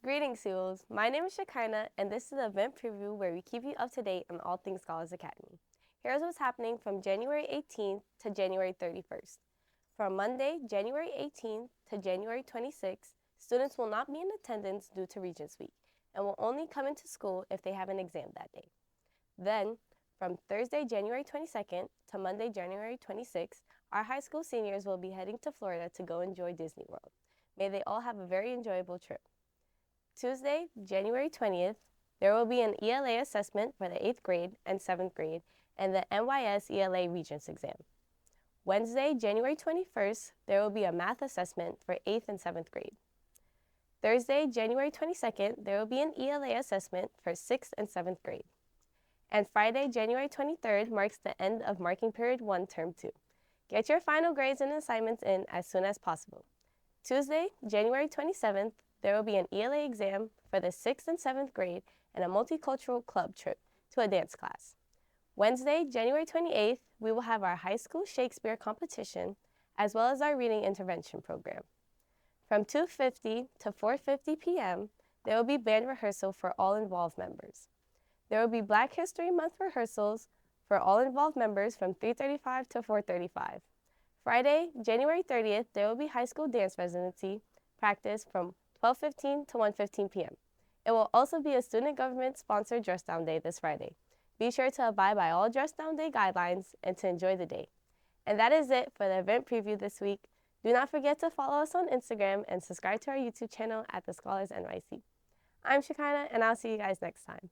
Greetings, seawolves. My name is Shekinah, and this is the event preview where we keep you up to date on all things Scholars Academy. Here's what's happening from January 18th to January 31st. From Monday, January 18th to January 26th, students will not be in attendance due to Regents Week and will only come into school if they have an exam that day. Then, from Thursday, January 22nd to Monday, January 26th, our high school seniors will be heading to Florida to go enjoy Disney World. May they all have a very enjoyable trip. Tuesday, January 20th, there will be an ELA assessment for the 8th grade and 7th grade and the NYS ELA Regents exam. Wednesday, January 21st, there will be a math assessment for 8th and 7th grade. Thursday, January 22nd, there will be an ELA assessment for 6th and 7th grade. And Friday, January 23rd, marks the end of Marking Period 1, Term 2. Get your final grades and assignments in as soon as possible. Tuesday, January 27th, there will be an ELA exam for the 6th and 7th grade and a multicultural club trip to a dance class. Wednesday, January 28th, we will have our high school Shakespeare competition as well as our reading intervention program. From 2:50 to 4:50 p.m., there will be band rehearsal for all involved members. There will be Black History Month rehearsals for all involved members from 3:35 to 4:35. Friday, January 30th, there will be high school dance residency practice from 12:15 to 1:15 p.m. It will also be a student government-sponsored dress down day this Friday. Be sure to abide by all dress down day guidelines and to enjoy the day. And that is it for the event preview this week. Do not forget to follow us on Instagram and subscribe to our YouTube channel at TheScholarsNYC. I'm Shekinah, and I'll see you guys next time.